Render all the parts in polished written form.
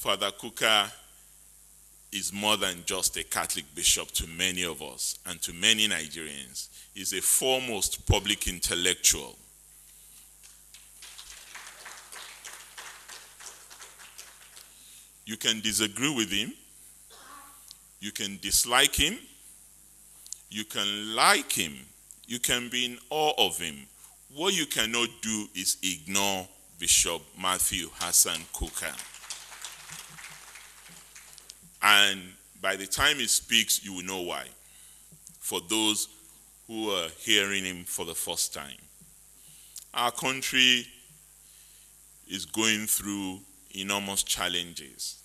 Father Kuka is more than just a Catholic bishop to many of us and to many Nigerians. He's a foremost public intellectual. You can disagree with him, you can dislike him, you can like him, you can be in awe of him. What you cannot do is ignore Bishop Matthew Hassan Kuka. And by the time he speaks, you will know why. For those who are hearing him for the first time. Our country is going through enormous challenges.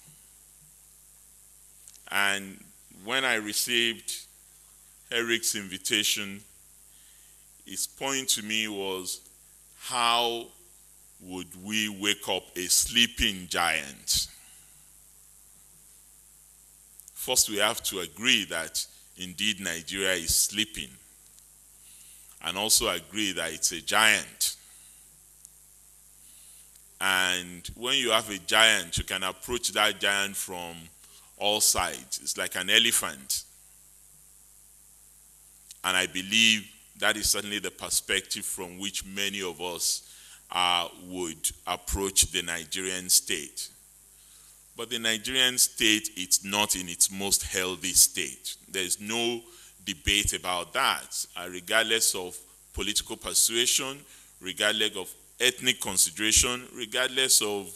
And when I received Eric's invitation, his point to me was, how would we wake up a sleeping giant? First, we have to agree that indeed Nigeria is sleeping, and also agree that it's a giant. And when you have a giant, you can approach that giant from all sides. It's like an elephant. And I believe that is certainly the perspective from which many of us would approach the Nigerian state. But the Nigerian state, it's not in its most healthy state. There's no debate about that. Regardless of political persuasion, regardless of ethnic consideration, regardless of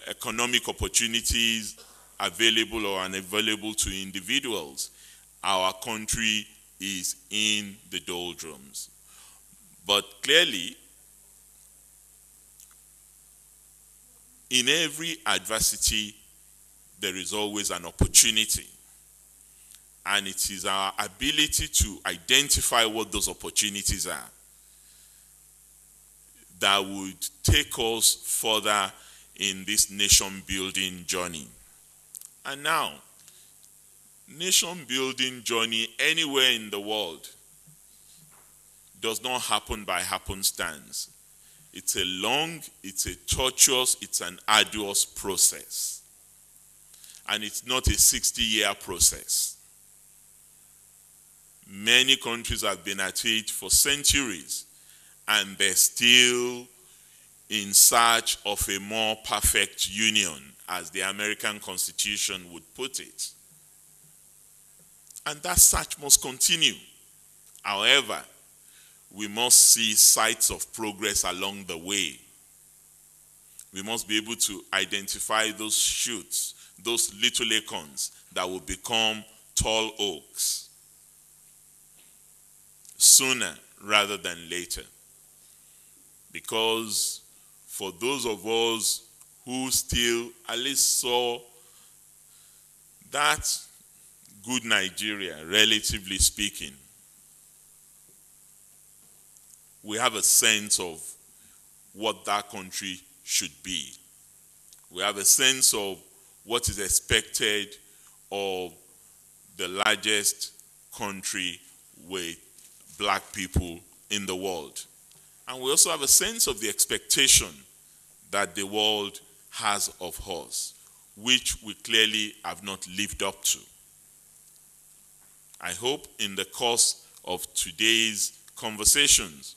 economic opportunities available or unavailable to individuals, our country is in the doldrums. But clearly, in every adversity, there is always an opportunity. And it is our ability to identify what those opportunities are that would take us further in this nation-building journey. And now, nation-building journey anywhere in the world does not happen by happenstance. It's a long, it's a tortuous, it's an arduous process. And it's not a 60-year process. Many countries have been at it for centuries, and they're still in search of a more perfect union, as the American Constitution would put it. And that search must continue. However, we must see signs of progress along the way. We must be able to identify those shoots, those little acorns that will become tall oaks sooner rather than later. Because for those of us who still at least saw that good Nigeria, relatively speaking, we have a sense of what that country should be. We have a sense of what is expected of the largest country with black people in the world. And we also have a sense of the expectation that the world has of us, which we clearly have not lived up to. I hope in the course of today's conversations,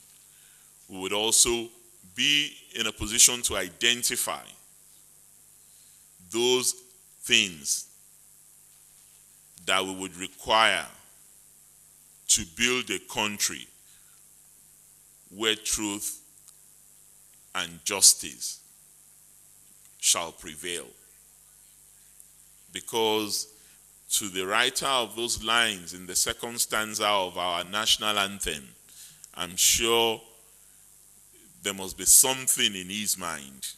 we would also be in a position to identify those things that we would require to build a country where truth and justice shall prevail. Because to the writer of those lines in the second stanza of our national anthem, I'm sure there must be something in his mind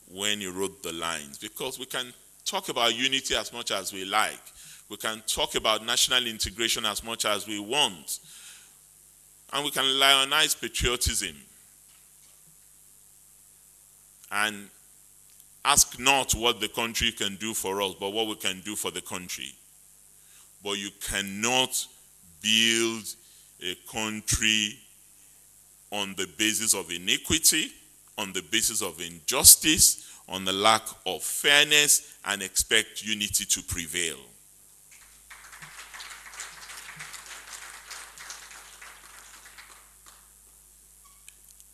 when he wrote the lines. Because we can talk about unity as much as we like. We can talk about national integration as much as we want. And we can lionize patriotism. And ask not what the country can do for us, but what we can do for the country. But you cannot build a country on the basis of iniquity, on the basis of injustice, on the lack of fairness and expect unity to prevail.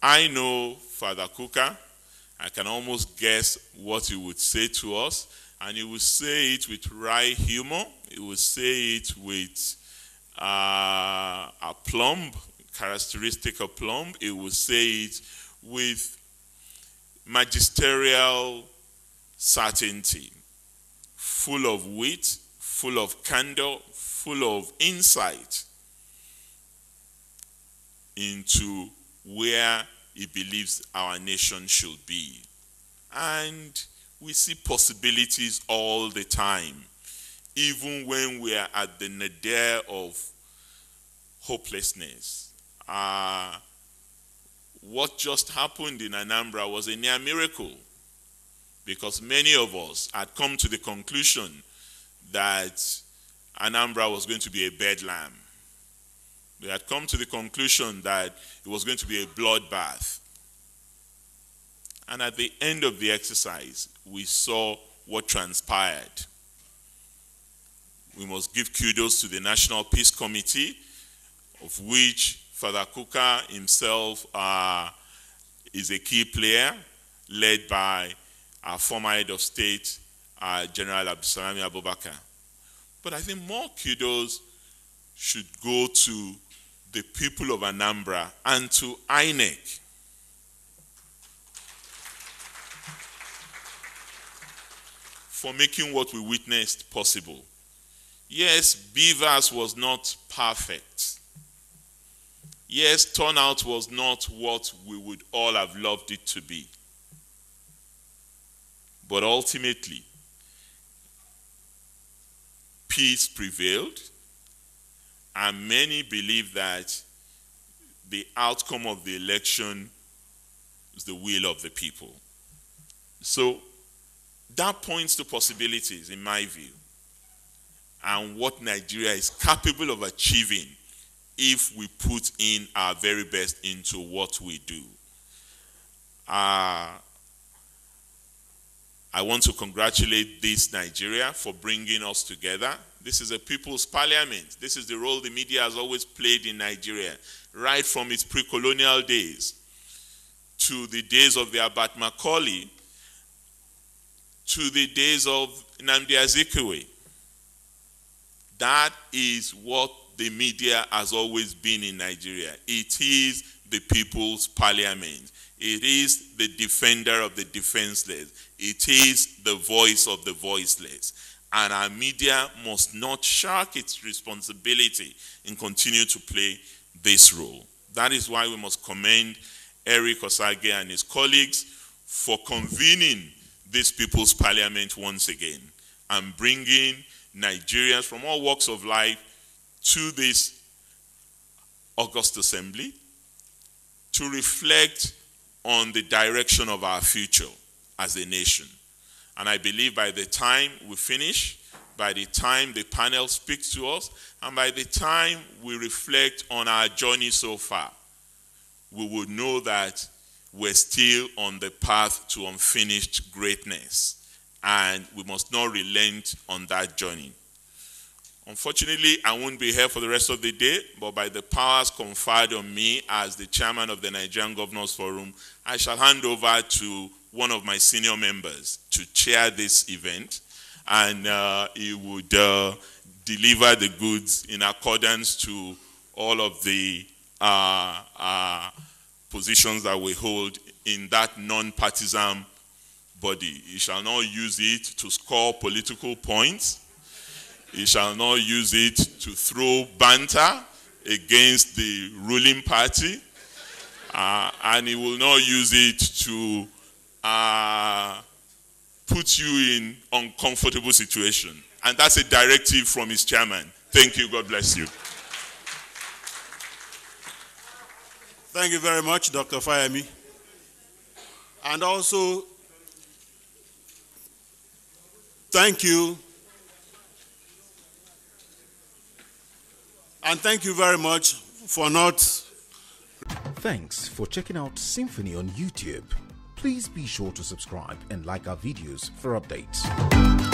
I know Father Kuka. I can almost guess what he would say to us, and he would say it with wry humor. He would say it with aplomb, characteristic aplomb. He would say it with magisterial certainty, full of wit, full of candor, full of insight into where he believes our nation should be. And we see possibilities all the time, even when we are at the nadir of hopelessness. What just happened in Anambra was a near miracle, because many of us had come to the conclusion that Anambra was going to be a bedlam. They had come to the conclusion that it was going to be a bloodbath. And at the end of the exercise, we saw what transpired. We must give kudos to the National Peace Committee, of which Father Kuka himself is a key player, led by our former head of state, General Abdulsalami Abubakar. But I think more kudos should go to the people of Anambra and to INEC. For making what we witnessed possible. Yes, Beavers was not perfect. Yes, turnout was not what we would all have loved it to be. But ultimately, peace prevailed, and many believe that the outcome of the election is the will of the people. So that points to possibilities, in my view, and what Nigeria is capable of achieving if we put in our very best into what we do. I want to congratulate this Nigeria for bringing us together. This is a people's parliament. This is the role the media has always played in Nigeria, right from its pre-colonial days to the days of the Abat Macaulay, to the days of Nnamdi Azikiwe. That is what the media has always been in Nigeria. It is the people's parliament. It is the defender of the defenseless. It is the voice of the voiceless. And our media must not shirk its responsibility in continuing to play this role. That is why we must commend Eric Osage and his colleagues for convening this people's parliament once again and bringing Nigerians from all walks of life to this august assembly to reflect on the direction of our future as a nation. And I believe by the time we finish, by the time the panel speaks to us, and by the time we reflect on our journey so far, we would know that we're still on the path to unfinished greatness, and we must not relent on that journey. Unfortunately, I won't be here for the rest of the day, but by the powers conferred on me as the chairman of the Nigerian Governors Forum, I shall hand over to one of my senior members to chair this event, and he would deliver the goods in accordance to all of the positions that we hold in that non-partisan body. He shall not use it to score political points. He shall not use it to throw banter against the ruling party. And he will not use it to put you in uncomfortable situation. And that's a directive from his chairman. Thank you. God bless you. Thank you very much, Dr. Fayemi. And also, thank you. And thank you very much for not... Thanks for checking out SYMFONI on YouTube. Please be sure to subscribe and like our videos for updates.